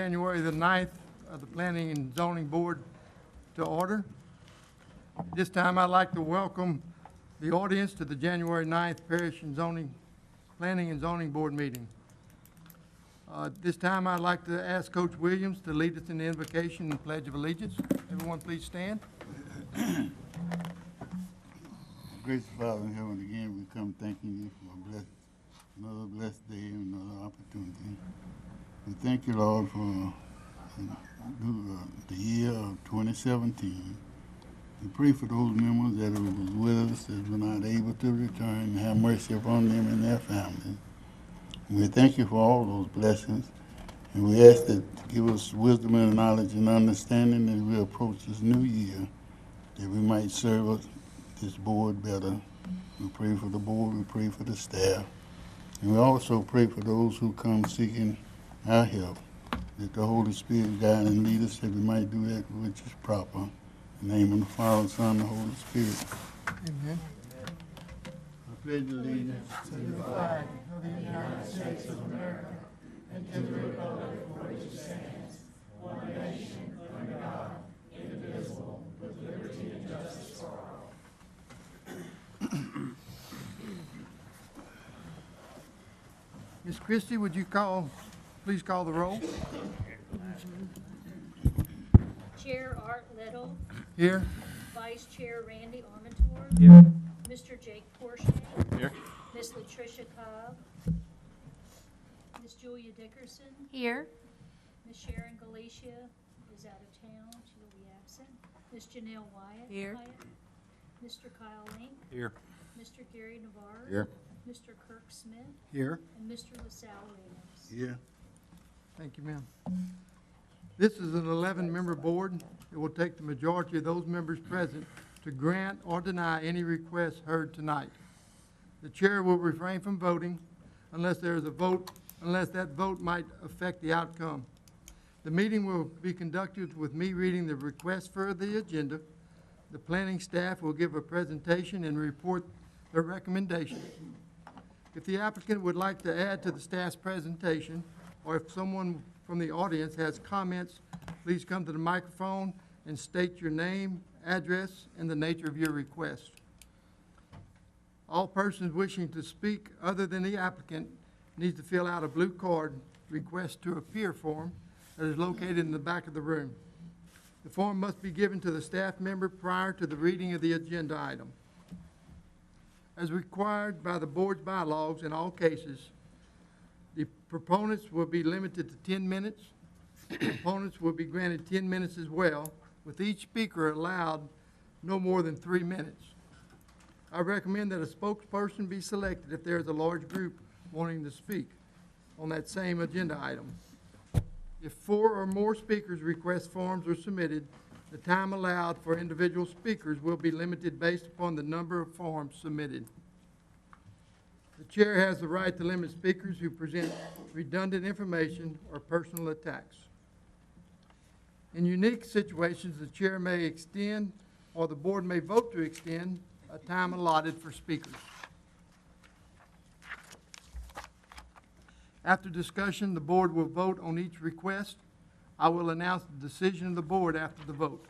January the 9th of the Planning and Zoning Board to order. This time I'd like to welcome the audience to the January 9th Parish and Planning and Zoning Board meeting. This time I'd like to ask Coach Williams to lead us in the invocation and Pledge of Allegiance. Everyone please stand. Gracious Father in heaven, again we come thanking you for another blessed day and another opportunity. We thank you, Lord, for the year of 2017. We pray for those members that was with us that were not able to return, and have mercy upon them and their families. And we thank you for all those blessings, and we ask that give us wisdom and knowledge and understanding as we approach this new year, that we might serve this board better. We pray for the board, we pray for the staff, and we also pray for those who come seeking our help, that the Holy Spirit guide and lead us, that we might do that which is proper. In the name of the Father, Son, and the Holy Spirit. Amen. I pledge allegiance To the flag of the United States of America and to the republic for which it stands, one nation, under God, indivisible, with liberty and justice for all. Ms. Christie, would you please call the roll? Chair Art Little, Here. Vice Chair Randy Armentor, Here. Mr. Jake Porsche, Here. Miss Latricia Cobb, Miss Julia Dickerson, Here. Miss Sharon Galicia is out of town, she will be absent, Miss Janelle Wyatt. Here. Mr. Kyle Link, Here. Mr. Gary Navarre. Here. Mr. Kirk Smith, Here. and Mr. LaSalle Williams. here. Thank you, ma'am. This is an 11-member board. It will take the majority of those members present to grant or deny any requests heard tonight. The chair will refrain from voting unless there is a vote, unless that vote might affect the outcome. The meeting will be conducted with me reading the request for the agenda. The planning staff will give a presentation and report their recommendations. If the applicant would like to add to the staff's presentation, or if someone from the audience has comments, please come to the microphone and state your name, address, and the nature of your request. All persons wishing to speak other than the applicant need to fill out a blue card request to appear form that is located in the back of the room. The form must be given to the staff member prior to the reading of the agenda item. As required by the board's bylaws in all cases, the proponents will be limited to 10 minutes. Opponents will be granted 10 minutes as well, with each speaker allowed no more than 3 minutes. I recommend that a spokesperson be selected if there is a large group wanting to speak on that same agenda item. If 4 or more speakers' request forms are submitted, the time allowed for individual speakers will be limited based upon the number of forms submitted. The chair has the right to limit speakers who present redundant information or personal attacks. In unique situations, the chair may extend, or the board may vote to extend, a time allotted for speakers. After discussion, the board will vote on each request. I will announce the decision of the board after the vote.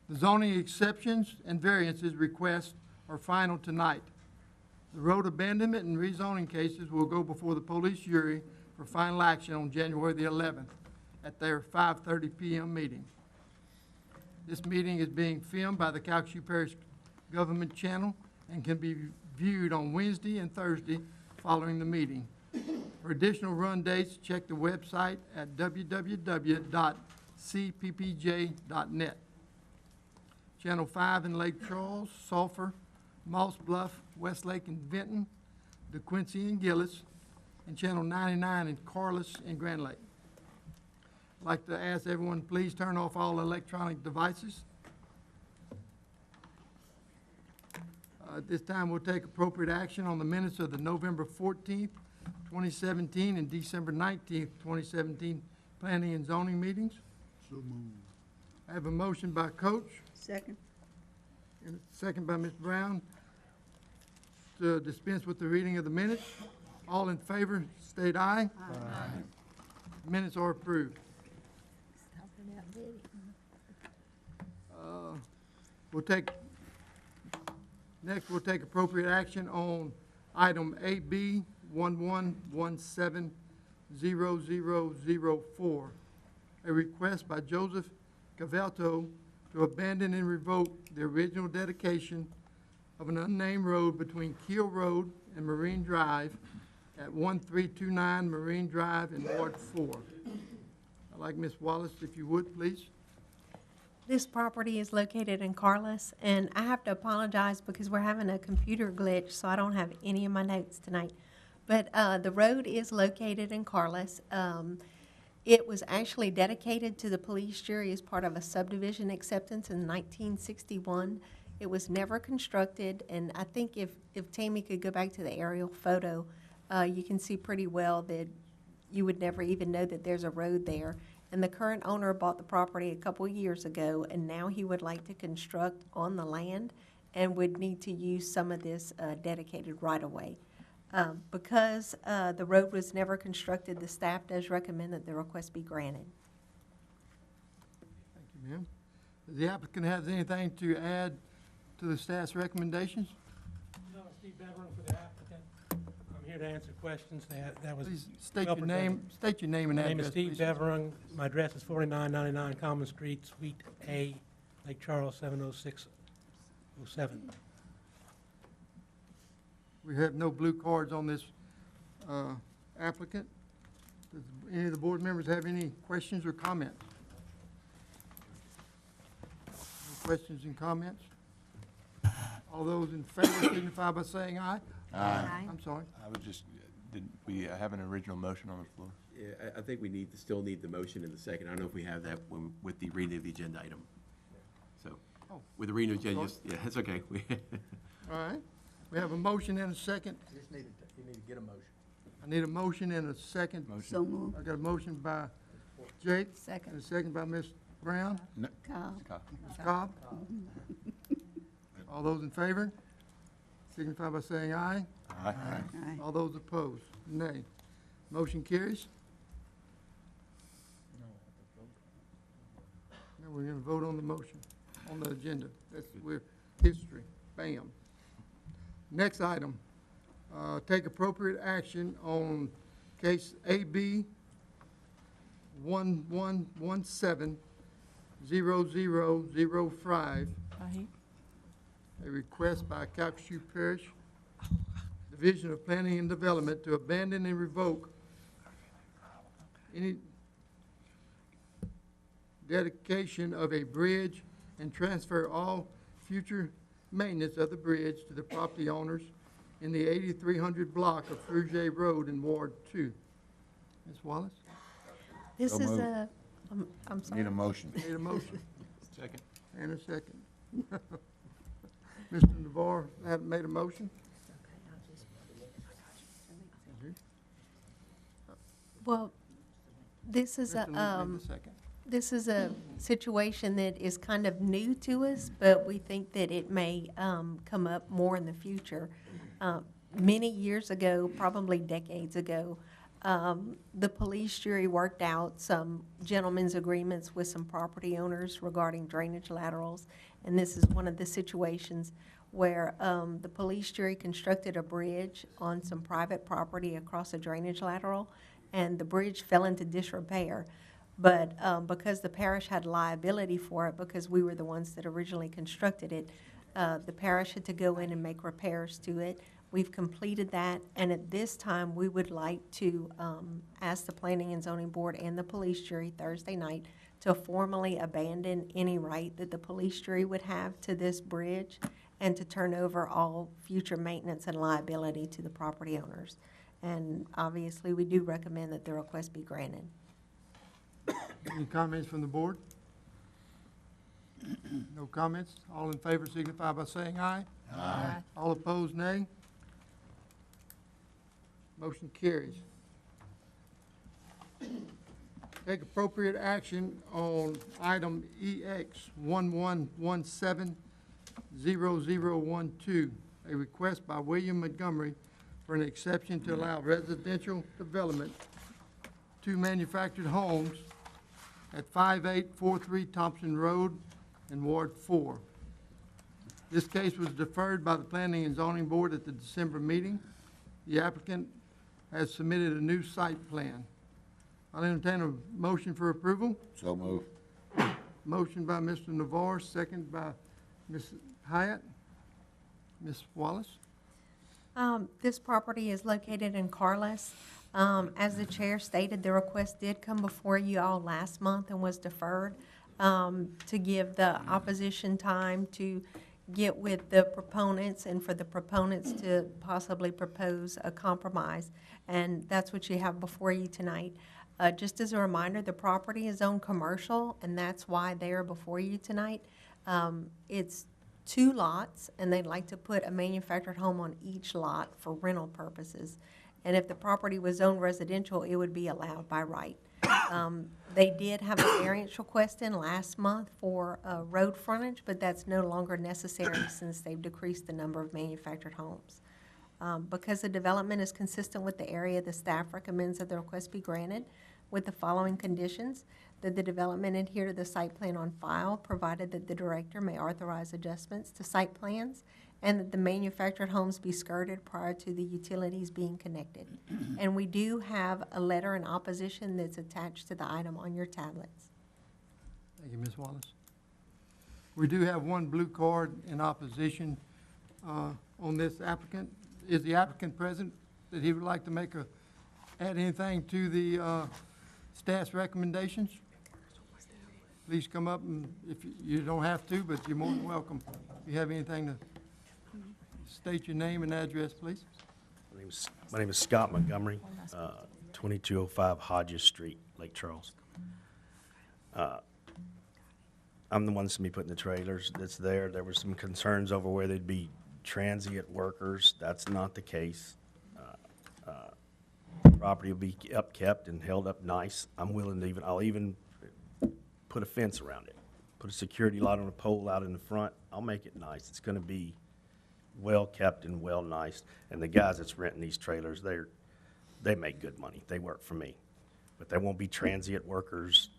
The zoning exceptions and variances requests are final tonight. The road abandonment and rezoning cases will go before the police jury for final action on January the 11th at their 5:30 p.m. meeting. This meeting is being filmed by the Calcasieu Parish Government Channel and can be viewed on Wednesday and Thursday following the meeting. For additional run dates, check the website at www.cppj.net. Channel 5 in Lake Charles, Sulphur, Moss Bluff, Westlake and Vinton, DeQuincy and Gillis, and Channel 99 in Corliss and Grand Lake. I'd like to ask everyone, please turn off all electronic devices. At this time, we'll take appropriate action on the minutes of the November 14th, 2017 and December 19th, 2017 Planning and Zoning meetings. So moved. I have a motion by Coach. Second. And a second by Ms. Brown to dispense with the reading of the minutes. All in favor, state aye. Aye. Minutes are approved. Next, we'll take appropriate action on item AB 11170004, a request by Joseph Cavelto to abandon and revoke the original dedication of an unnamed road between Keel Road and Marine Drive at 1329 Marine Drive in Ward 4. I'd like Ms. Wallace, if you would, please. This property is located in Carlos, and I have to apologize because we're having a computer glitch, so I don't have any of my notes tonight. But the road is located in Carlos. It was actually dedicated to the police jury as part of a subdivision acceptance in 1961. It was never constructed, and I think if Tammy could go back to the aerial photo, you can see pretty well that you would never even know that there's a road there. And the current owner bought the property a couple of years ago, and now he would like to construct on the land and would need to use some of this dedicated right-of-way. Because the road was never constructed, the staff does recommend that the request be granted. Thank you, ma'am. Does the applicant have anything to add to the staff's recommendations? No, Steve Beverin for the applicant. I'm here to answer questions. That was Please state well your name, presented. state your name and My address. name is Steve please. Beverin. My address is 4999 Common Street, Suite A, Lake Charles, 70607. We have no blue cards on this applicant. Does any of the board members have any questions or comments? No questions and comments? All those in favor signify by saying aye. Aye. I'm sorry. I would just, did we have an original motion on the floor? Yeah, I think we still need the motion in the second. I don't know if we have that with the reading of the agenda item. So, Oh, with the reading of the agenda, sorry. yeah, that's okay. All right. We have a motion and a second. You need to get a motion. I need a motion and a second. So moved. I got a motion by Jake and Second. a second by Ms. Brown. Cobb. Ms. Cobb? All those in favor signify by saying aye. Aye. Aye. All those opposed, nay. Motion carries. Now we're gonna vote on the motion, on the agenda. We're history, bam. Next item, take appropriate action on case AB 11170005, a request by Calcasieu Parish Division of Planning and Development to abandon and revoke any dedication of a bridge and transfer all future maintenance of the bridge to the property owners in the 8300 block of Frugier Road in Ward 2. Ms. Wallace, This So is moved. I'm sorry. Need a motion. need a motion Second. and a second. Mr. Navarre had made a motion. Well, this is Mr. Lee a, made the second. this is a situation that is kind of new to us, but we think that it may come up more in the future. Many years ago, probably decades ago, the police jury worked out some gentlemen's agreements with some property owners regarding drainage laterals. And this is one of the situations where the police jury constructed a bridge on some private property across a drainage lateral, and the bridge fell into disrepair. But because the parish had liability for it, because we were the ones that originally constructed it, the parish had to go in and make repairs to it. We've completed that, and at this time, we would like to ask the Planning and Zoning Board and the police jury Thursday night to formally abandon any right that the police jury would have to this bridge and to turn over all future maintenance and liability to the property owners. And obviously, we do recommend that the request be granted. Any comments from the board? No comments? All in favor signify by saying aye. Aye. All opposed, nay. Motion carries. Take appropriate action on item EX 11170012, a request by William Montgomery for an exception to allow residential development two manufactured homes at 5843 Thompson Road in Ward 4. This case was deferred by the Planning and Zoning Board at the December meeting. The applicant has submitted a new site plan. I'll entertain a motion for approval. So move. Motion by Mr. Navarre, second by Ms. Hyatt. Ms. Wallace? This property is located in Carlos. As the chair stated, the request did come before you all last month and was deferred to give the opposition time to get with the proponents and for the proponents to possibly propose a compromise. And that's what you have before you tonight. Just as a reminder, the property is zoned commercial, and that's why they are before you tonight. It's 2 lots, and they'd like to put a manufactured home on each lot for rental purposes. And if the property was zoned residential, it would be allowed by right. They did have a variance request in last month for road frontage, but that's no longer necessary since they've decreased the number of manufactured homes. Because the development is consistent with the area, the staff recommends that the request be granted with the following conditions: that the development adhere to the site plan on file, provided that the director may authorize adjustments to site plans, and that the manufactured homes be skirted prior to the utilities being connected. And we do have a letter in opposition that's attached to the item on your tablets. Thank you, Ms. Wallace. We do have one blue card in opposition on this applicant. Is the applicant present that he would like to add anything to the staff's recommendations? Please come up, and if you don't have to, but you're more than welcome. If you have anything to state your name and address, please. My name is Scott Montgomery, 2205 Hodges Street, Lake Charles. I'm the one that's going to be putting the trailers that's there. There were some concerns over where they'd be transient workers. That's not the case. Property will be upkept and held up nice. I'm willing to I'll even put a fence around it, put a security light on a pole out in the front. I'll make it nice. It's going to be well kept and well nice. And the guys that's renting these trailers, they make good money. They work for me. But they won't be transient workers.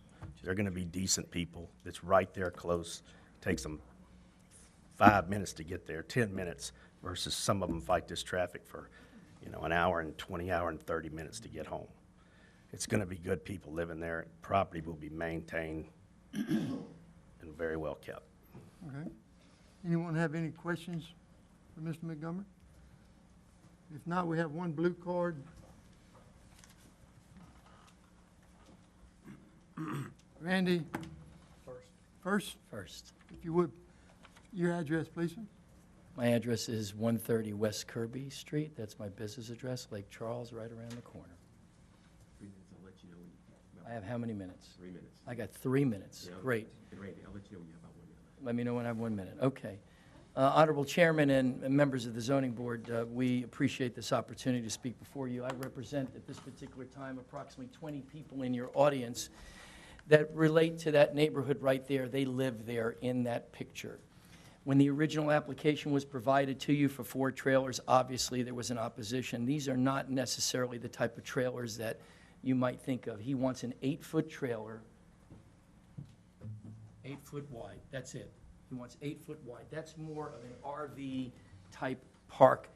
They're going to be decent people. It's right there close. Takes them 5 minutes to get there, 10 minutes, versus some of them fight this traffic for, an hour and 20 hour and 30 minutes to get home. It's going to be good people living there. Property will be maintained and very well kept. Okay. Anyone have any questions for Mr. Montgomery? If not, we have one blue card. Randy? First, if you would, your address, please, sir. My address is 130 West Kirby Street. That's my business address, Lake Charles, right around the corner. 3 minutes, I'll let you know when you. I have how many minutes? 3 minutes. I got 3 minutes. Yeah, Great. And Randy, I'll let you know when you have about 1 minute. Let me know when I have 1 minute. Okay. Honorable Chairman and members of the Zoning Board, we appreciate this opportunity to speak before you. I represent at this particular time approximately 20 people in your audience that relate to that neighborhood right there. They live there in that picture. When the original application was provided to you for 4 trailers, obviously there was an opposition. These are not necessarily the type of trailers that you might think of. He wants an 8-foot trailer, 8 foot wide, that's it. He wants 8 foot wide. That's more of an RV type park.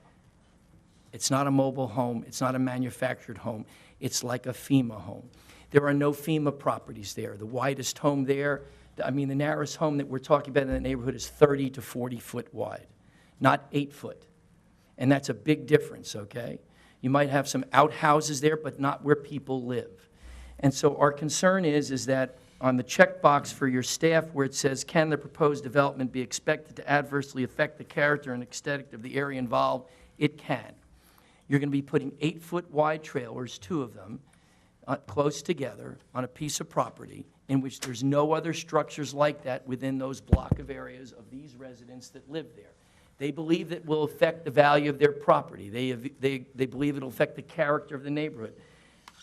It's not a mobile home, it's not a manufactured home. It's like a FEMA home. There are no FEMA properties there. The widest home there, the narrowest home that we're talking about in the neighborhood is 30 to 40 foot wide, not 8 foot. And that's a big difference, okay? You might have some outhouses there, but not where people live. And so our concern is that on the checkbox for your staff where it says, can the proposed development be expected to adversely affect the character and aesthetic of the area involved? It can. You're going to be putting 8 foot wide trailers, 2 of them, close together on a piece of property in which there's no other structures like that within those block of areas of these residents that live there. They believe it will affect the value of their property. They believe it will affect the character of the neighborhood.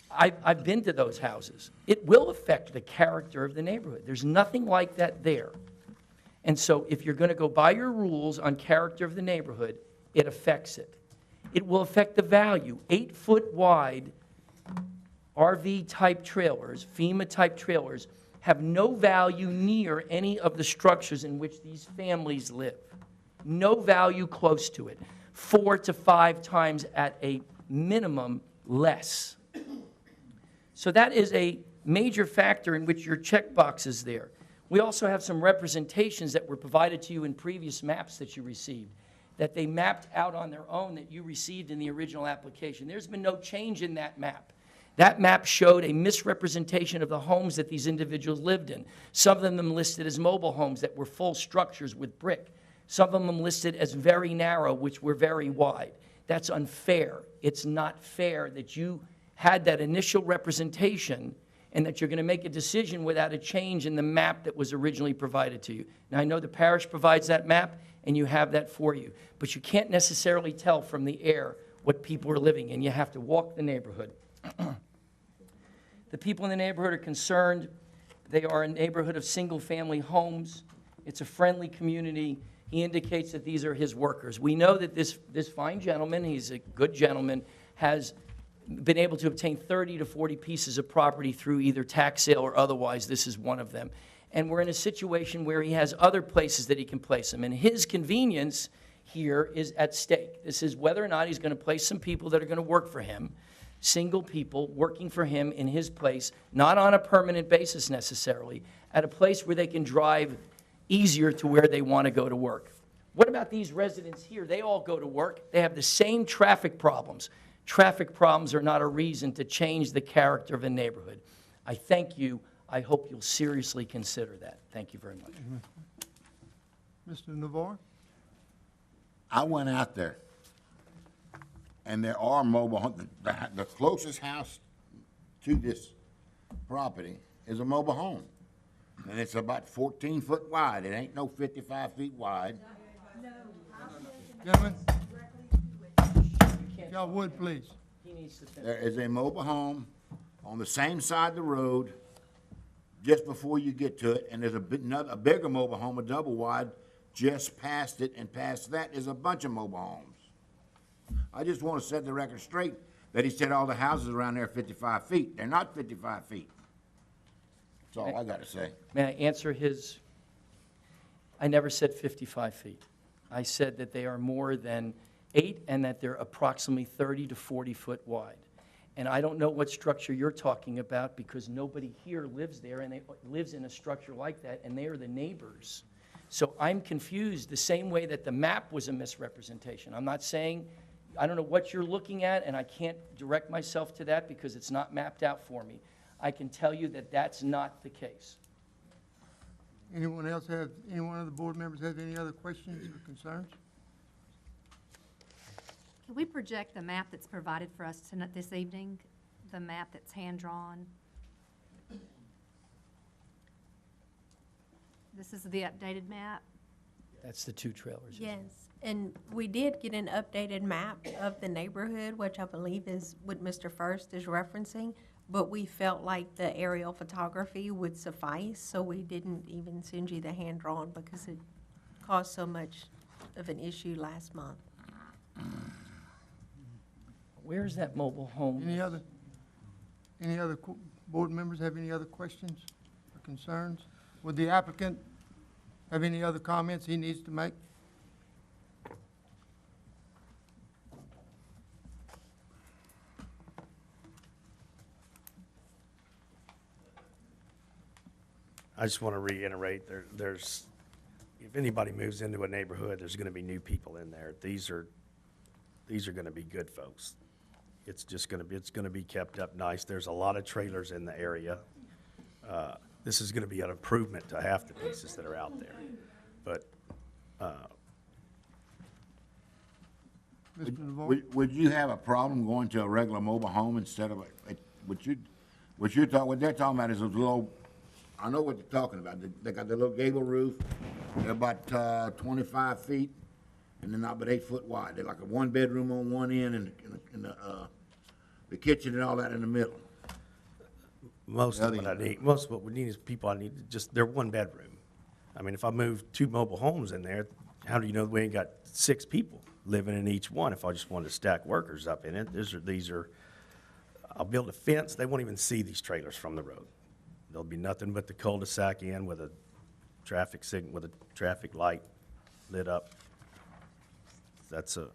I've been to those houses. It will affect the character of the neighborhood. There's nothing like that there. And so if you're going to go by your rules on character of the neighborhood, it affects it. It will affect the value. 8 foot wide RV-type trailers, FEMA-type trailers, have no value near any of the structures in which these families live. No value close to it. 4 to 5 times at a minimum less. So that is a major factor in which your checkbox is there. We also have some representations that were provided to you in previous maps that you received, that they mapped out on their own that you received in the original application. There's been no change in that map. That map showed a misrepresentation of the homes that these individuals lived in. Some of them listed as mobile homes that were full structures with brick. Some of them listed as very narrow, which were very wide. That's unfair. It's not fair that you had that initial representation and that you're going to make a decision without a change in the map that was originally provided to you. Now, I know the parish provides that map, and you have that for you, but you can't necessarily tell from the air what people are living in. You have to walk the neighborhood. The people in the neighborhood are concerned. They are a neighborhood of single-family homes. It's a friendly community. He indicates that these are his workers. We know that this fine gentleman, he's a good gentleman, has been able to obtain 30 to 40 pieces of property through either tax sale or otherwise. This is one of them. And we're in a situation where he has other places that he can place them. And his convenience here is at stake. This is whether or not he's going to place some people that are going to work for him, single people working for him in his place, not on a permanent basis necessarily, at a place where they can drive easier to where they want to go to work. What about these residents here? They all go to work. They have the same traffic problems. Traffic problems are not a reason to change the character of a neighborhood. I thank you. I hope you'll seriously consider that. Thank you very much. Mr. Navarre? I went out there, and there are mobile homes. The closest house to this property is a mobile home, and it's about 14 foot wide. It ain't no 55 feet wide. Gentlemen? If y'all would, please. He needs to finish. There is a mobile home on the same side of the road just before you get to it, and there's a bigger mobile home, a double wide, just past it, and past that is a bunch of mobile homes. I just want to set the record straight that he said all the houses around there are 55 feet. They're not 55 feet. That's all I got to say. May I answer his? I never said 55 feet. I said that they are more than 8 and that they're approximately 30 to 40 foot wide. And I don't know what structure you're talking about because nobody here lives there and lives in a structure like that, and they are the neighbors. So I'm confused the same way that the map was a misrepresentation. I'm not saying, I don't know what you're looking at, and I can't direct myself to that because it's not mapped out for me. I can tell you that that's not the case. Any one of the board members have any other questions or concerns? Can we project the map that's provided for us tonight, this evening? The map that's hand-drawn? This is the updated map? That's the 2 trailers. Yes, and we did get an updated map of the neighborhood, which I believe is what Mr. First is referencing, but we felt like the aerial photography would suffice, so we didn't even send you the hand-drawn because it caused so much of an issue last month. Where's that mobile home? Any other board members have any other questions or concerns? Would the applicant have any other comments he needs to make? I just want to reiterate, there's, if anybody moves into a neighborhood, there's going to be new people in there. These are going to be good folks. It's going to be kept up nice. There's a lot of trailers in the area. This is going to be an improvement to half the pieces that are out there. But Mr. Navarre? Would you have a problem going to a regular mobile home instead of what they're talking about is those little, I know what they're talking about. They got the little gable roof. They're about 25 feet, and they're not but 8 foot wide. They're like a 1-bedroom on one end and the kitchen and all that in the middle. most of what we need is people I need, they're 1 bedroom. I mean, if I move 2 mobile homes in there, how do you know we ain't got 6 people living in each one if I just wanted to stack workers up in it? I'll build a fence, they won't even see these trailers from the road. There'll be nothing but the cul-de-sac in with a with a traffic light lit up. That's a,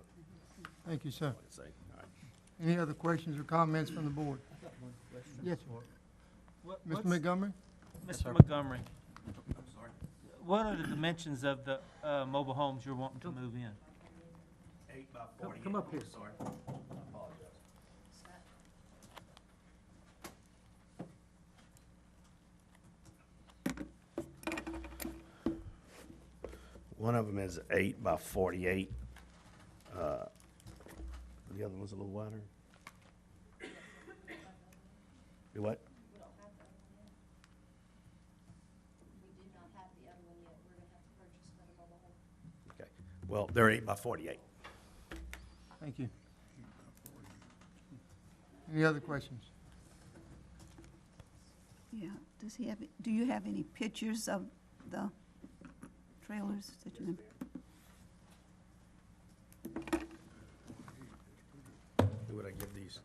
Thank you, sir. say, all right. Any other questions or comments from the board? Yes, sir. Mr. Montgomery? Mr. Montgomery, what are the dimensions of the mobile homes you're wanting to move in? 8 by 48. Come up here. Sorry. I apologize. One of them is 8 by 48. The other one's a little wider. Do what? We do not have the other one yet. We're gonna have to purchase another mobile home. Okay. Well, they're 8 by 48. Thank you. Any other questions? Yeah, does he have, do you have any pictures of the trailers that you, Who would I give these?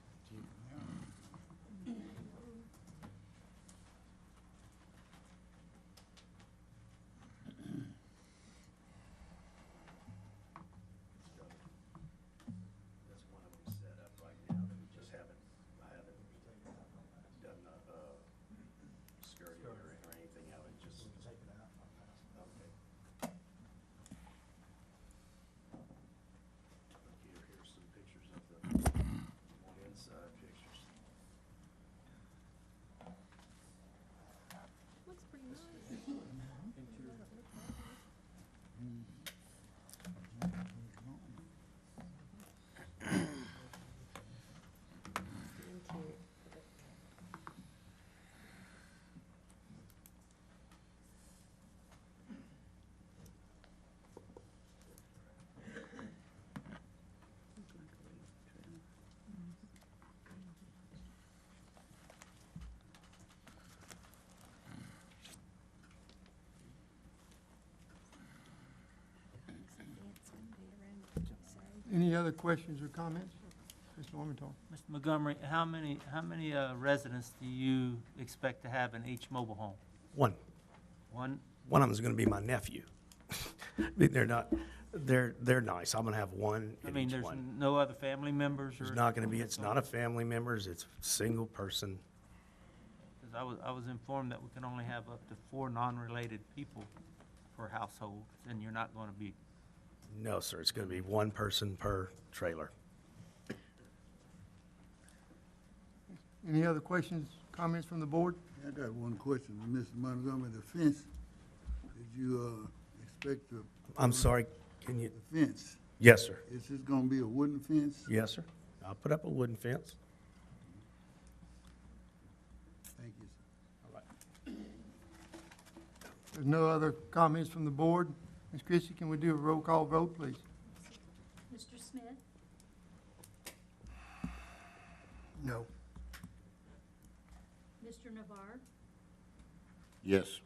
That's one of them set up right now that we just haven't, I haven't done skirting or anything of it, just. Take it out. Okay. Here's some pictures of the inside pictures. Looks pretty nice. Any other questions or comments? Mr. Ormondon? Mr. Montgomery, how many residents do you expect to have in each mobile home? One. One? One of them's gonna be my nephew. I mean, they're nice. I'm gonna have one I in mean, each there's one. no other family members or? It's not gonna be, it's not a family members, it's a single person. Because I was informed that we can only have up to 4 non-related people per household, and you're not going to be. No, sir, it's gonna be one person per trailer. Any other questions, comments from the board? I got one question, Mr. Montgomery, the fence, did you, expect to? I'm sorry, can you, The fence, yes, sir. is this gonna be a wooden fence? Yes, sir. I'll put up a wooden fence. Thank you, sir. All right. There's no other comments from the board. Ms. Christie, can we do a roll call vote, please? Mr. Smith, No. Mr. Navarre, Yes.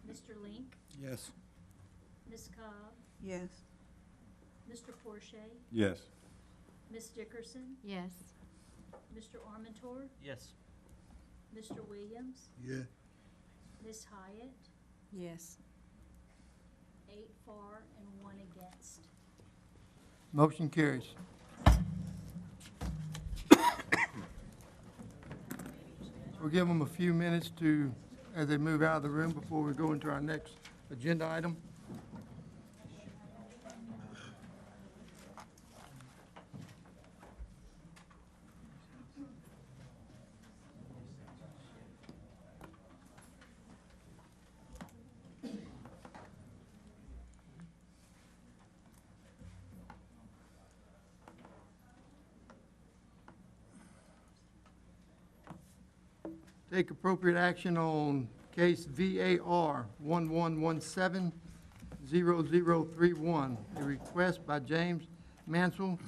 Mr. Link, Yes. Ms. Cobb, yes, Mr. Porsche, Yes. Ms. Dickerson, Yes. Mr. Armentor, Yes. Mr. Williams, Yeah, Ms. Hyatt, Yes. 8 for and 1 against. Motion carries. We'll give them a few minutes to, as they move out of the room before we go into our next agenda item. Take appropriate action on case VAR 11170031, a request by James Mansell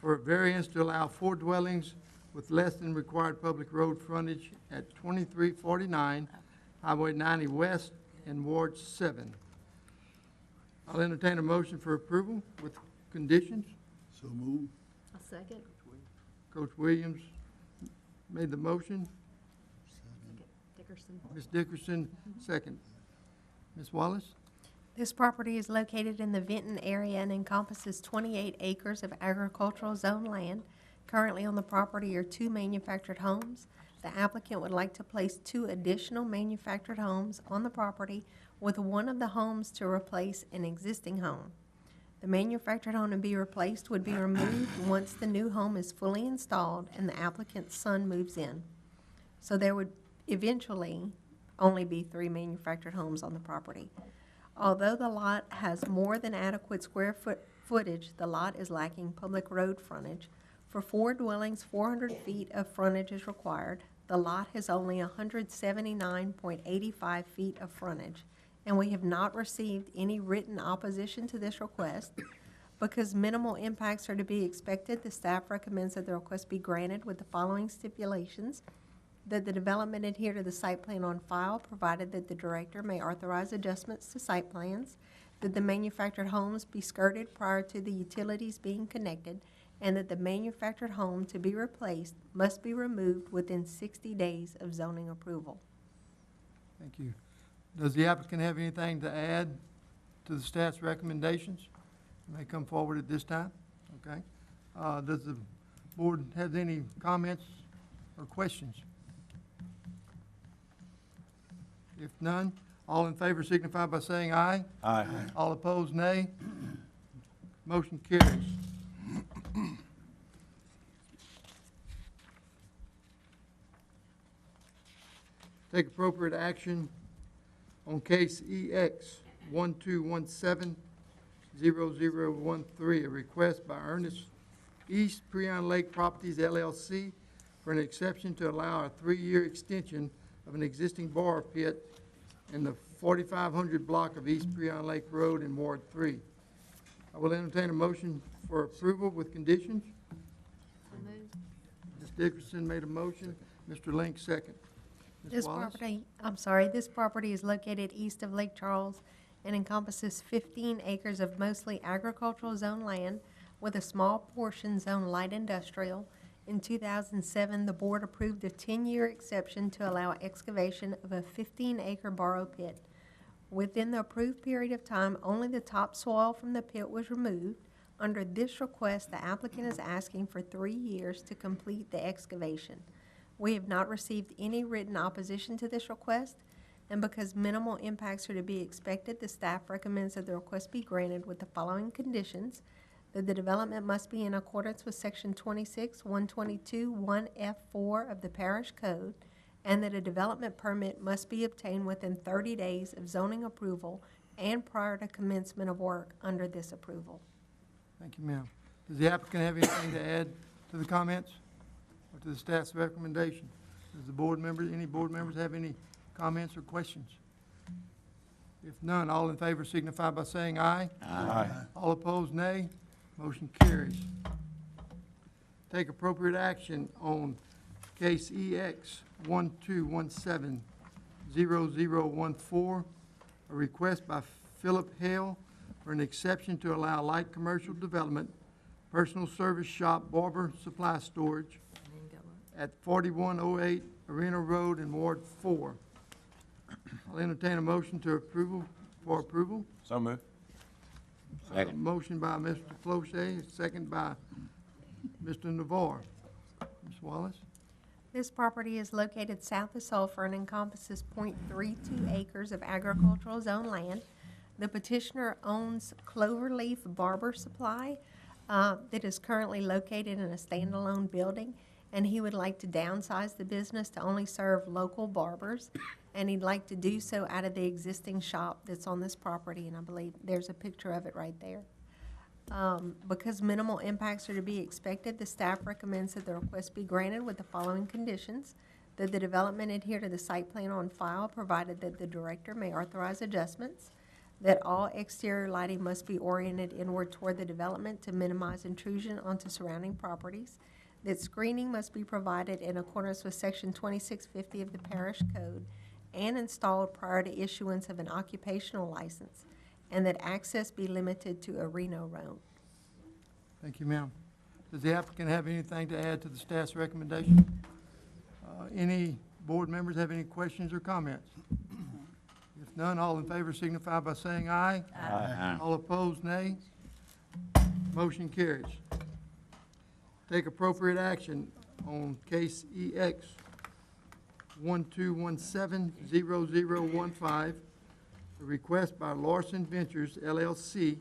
for a variance to allow 4 dwellings with less than required public road frontage at 2349 Highway 90 West in Ward 7. I'll entertain a motion for approval with conditions. so move. A second? Coach Williams made the motion. Dickerson. Ms. Dickerson, second. Ms. Wallace? This property is located in the Vinton area and encompasses 28 acres of agricultural zone land. Currently on the property are 2 manufactured homes. The applicant would like to place 2 additional manufactured homes on the property, with one of the homes to replace an existing home. The manufactured home to be replaced would be removed once the new home is fully installed and the applicant's son moves in. So there would eventually only be 3 manufactured homes on the property. Although the lot has more than adequate square footage, the lot is lacking public road frontage. For 4 dwellings, 400 feet of frontage is required. The lot has only 179.85 feet of frontage, and we have not received any written opposition to this request. Because minimal impacts are to be expected, the staff recommends that the request be granted with the following stipulations: that the development adhere to the site plan on file, provided that the director may authorize adjustments to site plans, that the manufactured homes be skirted prior to the utilities being connected, and that the manufactured home to be replaced must be removed within 60 days of zoning approval. Thank you. Does the applicant have anything to add to the staff's recommendations? May come forward at this time, okay? Does the board have any comments or questions? If none, all in favor signify by saying aye. Aye. All opposed, nay. Motion carries. Take appropriate action on case EX 1217-0013, a request by Ernest East Prion Lake Properties LLC for an exception to allow a 3-year extension of an existing bar pit in the 4500 block of East Prion Lake Road in Ward 3. I will entertain a motion for approval with conditions. Ms. Dickerson made a motion. Mr. Link, second. Ms. This Wallace? this property is located east of Lake Charles and encompasses 15 acres of mostly agricultural zone land with a small portion zoned light industrial. In 2007, the board approved a 10-year exception to allow excavation of a 15-acre borrow pit. Within the approved period of time, only the topsoil from the pit was removed. Under this request, the applicant is asking for 3 years to complete the excavation. We have not received any written opposition to this request, and because minimal impacts are to be expected, the staff recommends that the request be granted with the following conditions: that the development must be in accordance with Section 26-122-1F4 of the Parish Code, and that a development permit must be obtained within 30 days of zoning approval and prior to commencement of work under this approval. Thank you, ma'am. Does the applicant have anything to add to the comments or to the staff's recommendation? Does the board members, any board members have any comments or questions? If none, all in favor signify by saying aye. Aye. All opposed, nay. Motion carries. Take appropriate action on case EX 1217-0014, a request by Philip Hale for an exception to allow light commercial development, personal service shop, barber supply storage at 4108 Arena Road in Ward 4. I'll entertain a motion for approval. So moved. Second. Motion by Mr. Flochet, second by Mr. Navarre. Ms. Wallace? This property is located south of Sulphur and encompasses .32 acres of agricultural zone land. The petitioner owns Cloverleaf Barber Supply that is currently located in a standalone building, and he would like to downsize the business to only serve local barbers, and he'd like to do so out of the existing shop that's on this property, and I believe there's a picture of it right there. Because minimal impacts are to be expected, the staff recommends that the request be granted with the following conditions: that the development adhere to the site plan on file, provided that the director may authorize adjustments, that all exterior lighting must be oriented inward toward the development to minimize intrusion onto surrounding properties, that screening must be provided in accordance with Section 2650 of the Parish Code and installed prior to issuance of an occupational license, and that access be limited to a Reno Road. Thank you, ma'am. Does the applicant have anything to add to the staff's recommendation? Any board members have any questions or comments? If none, all in favor signify by saying aye. Aye. All opposed, nay. Motion carries. Take appropriate action on case EX 12170015, a request by Larson Ventures LLC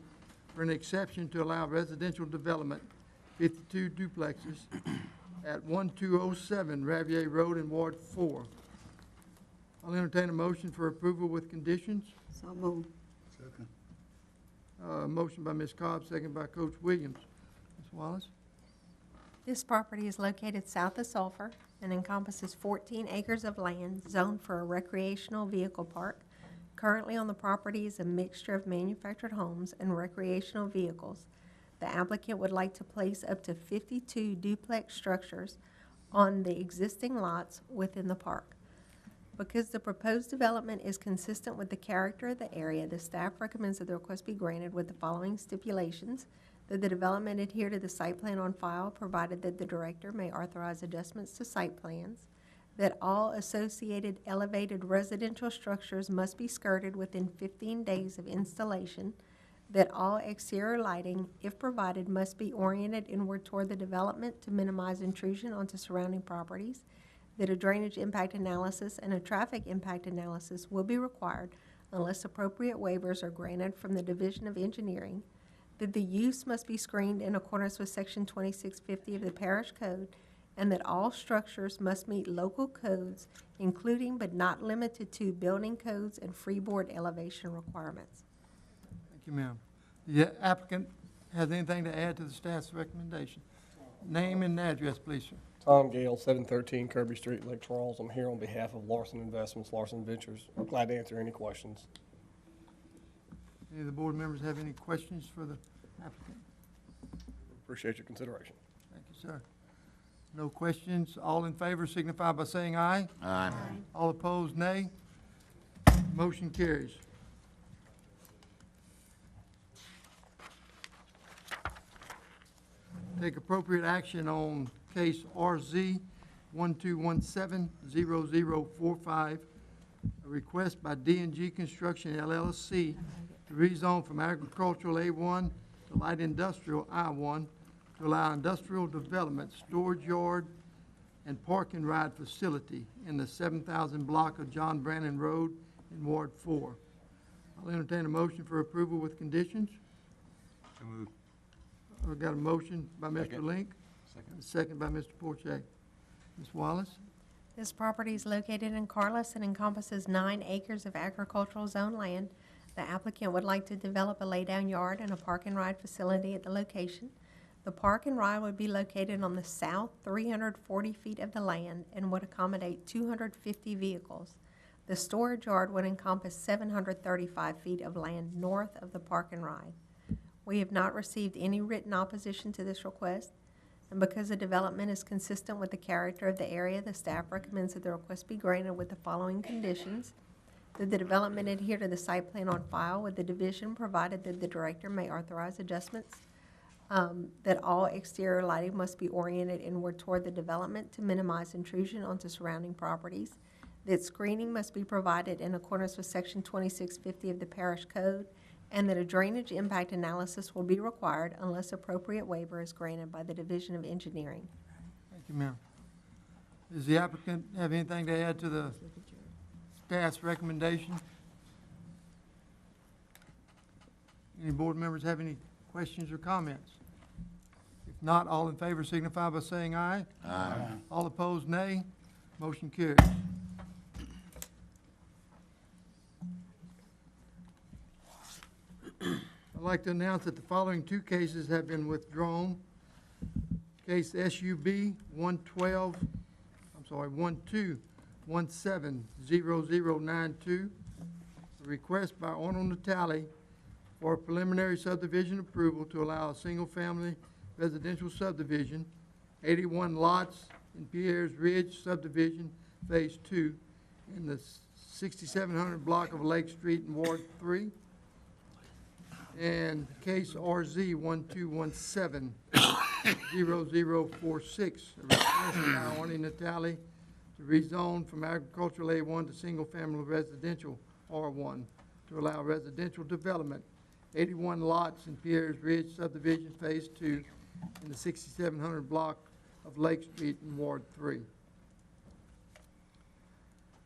for an exception to allow residential development, 52 duplexes, at 1207 Ravier Road in Ward 4. I'll entertain a motion for approval with conditions. So moved. Second. Motion by Ms. Cobb, second by Coach Williams. Ms. Wallace? This property is located south of Sulphur and encompasses 14 acres of land zoned for a recreational vehicle park. Currently on the property is a mixture of manufactured homes and recreational vehicles. The applicant would like to place up to 52 duplex structures on the existing lots within the park. Because the proposed development is consistent with the character of the area, the staff recommends that the request be granted with the following stipulations: that the development adhere to the site plan on file, provided that the director may authorize adjustments to site plans, that all associated elevated residential structures must be skirted within 15 days of installation, that all exterior lighting, if provided, must be oriented inward toward the development to minimize intrusion onto surrounding properties, that a drainage impact analysis and a traffic impact analysis will be required unless appropriate waivers are granted from the Division of Engineering, that the use must be screened in accordance with Section 2650 of the Parish Code, and that all structures must meet local codes, including but not limited to building codes and freeboard elevation requirements. Thank you, ma'am. The applicant has anything to add to the staff's recommendation? Name and address, please, sir. Tom Gale, 713 Kirby Street, Lake Charles. I'm here on behalf of Larson Investments, Larson Ventures. I'm glad to answer any questions. Any of the board members have any questions for the applicant? Appreciate your consideration. Thank you, sir. No questions. All in favor signify by saying aye. Aye. All opposed, nay. Motion carries. Take appropriate action on case RZ 12170045, a request by D&G Construction LLC to rezone from agricultural A1 to light industrial I1 to allow industrial development, storage yard, and park and ride facility in the 7,000 block of John Brannon Road in Ward 4. I'll entertain a motion for approval with conditions. So moved. I've got a motion by Mr. Second. Link, Second. a second by Mr. Porche. Ms. Wallace? This property is located in Carlos and encompasses 9 acres of agricultural zone land. The applicant would like to develop a lay-down yard and a park and ride facility at the location. The park and ride would be located on the south 340 feet of the land and would accommodate 250 vehicles. The storage yard would encompass 735 feet of land north of the park and ride. We have not received any written opposition to this request, and because the development is consistent with the character of the area, the staff recommends that the request be granted with the following conditions: that the development adhere to the site plan on file with the division, provided that the director may authorize adjustments, that all exterior lighting must be oriented inward toward the development to minimize intrusion onto surrounding properties, that screening must be provided in accordance with Section 2650 of the Parish Code, and that a drainage impact analysis will be required unless appropriate waiver is granted by the Division of Engineering. Thank you, ma'am. Does the applicant have anything to add to the staff's recommendation? Any board members have any questions or comments? If not, all in favor signify by saying aye. Aye. All opposed, nay. Motion carries. I'd like to announce that the following 2 cases have been withdrawn. Case SUB 12170092, a request by Arnold Natale for preliminary subdivision approval to allow a single-family residential subdivision, 81 lots in Pierre's Ridge subdivision, Phase 2, in the 6700 block of Lake Street in Ward 3. And case RZ 12170046, a request by Arnie Natale to rezone from agricultural A1 to single-family residential R1, to allow residential development, 81 lots in Pierre's Ridge subdivision Phase 2 in the 6700 block of Lake Street in Ward 3.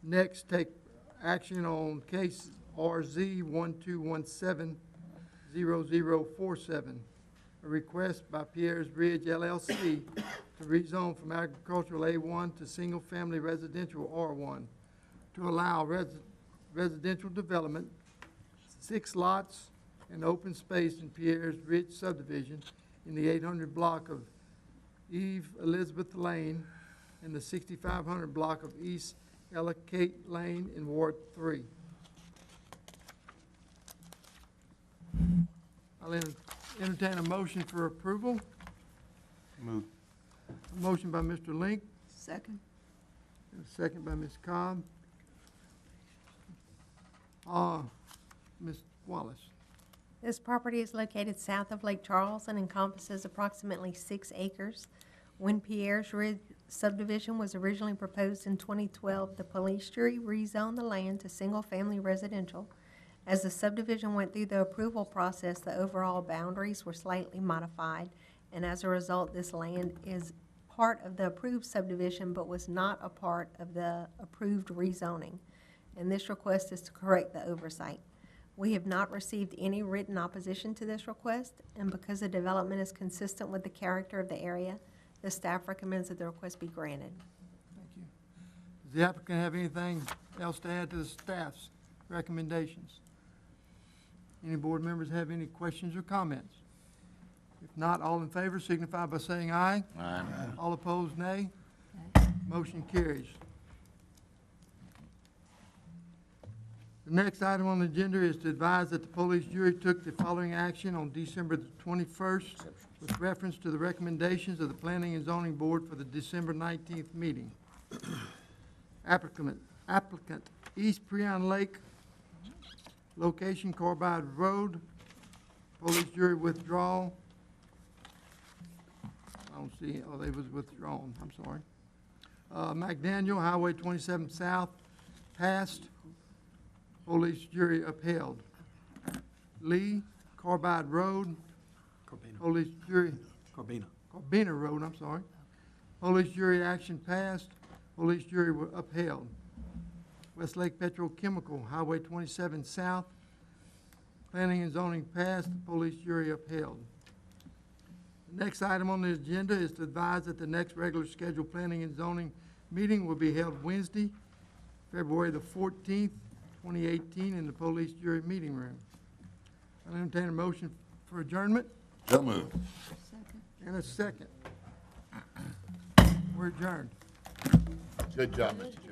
Next, take action on case RZ 12170047, a request by Pierre's Ridge LLC to rezone from agricultural A1 to single-family residential R1, to allow residential development, 6 lots and open space in Pierre's Ridge subdivision in the 800 block of Eve Elizabeth Lane and the 6500 block of East Ellicott Lane in Ward 3. I'll entertain a motion for approval. Move. A motion by Mr. Link, Second. and a second by Ms. Cobb. Ms. Wallace. This property is located south of Lake Charles and encompasses approximately 6 acres. When Pierre's Ridge subdivision was originally proposed in 2012, the police jury rezoned the land to single-family residential. As the subdivision went through the approval process, the overall boundaries were slightly modified, and as a result, this land is part of the approved subdivision but was not a part of the approved rezoning. And this request is to correct the oversight. We have not received any written opposition to this request, and because the development is consistent with the character of the area, the staff recommends that the request be granted. Thank you. Does the applicant have anything else to add to the staff's recommendations? Any board members have any questions or comments? If not, all in favor signify by saying aye. Aye. All opposed, nay. Motion carries. The next item on the agenda is to advise that the police jury took the following action on December the 21st with reference to the recommendations of the Planning and Zoning Board for the December 19th meeting. Applicant East Preon Lake, location Carbide Road, police jury withdrawal. I don't see, oh, they was withdrawn, I'm sorry. McDaniel, Highway 27 South, passed, police jury upheld. Lee, Carbide Road, police jury, Corbina Road, I'm sorry. Police jury action passed, police jury upheld. Westlake Petrochemical, Highway 27 South, planning and zoning passed, police jury upheld. The next item on the agenda is to advise that the next regular scheduled planning and zoning meeting will be held Wednesday, February the 14th, 2018, in the police jury meeting room. I'll entertain a motion for adjournment. So moved. Second. And a second. We're adjourned. Good job, Mr. Chairman.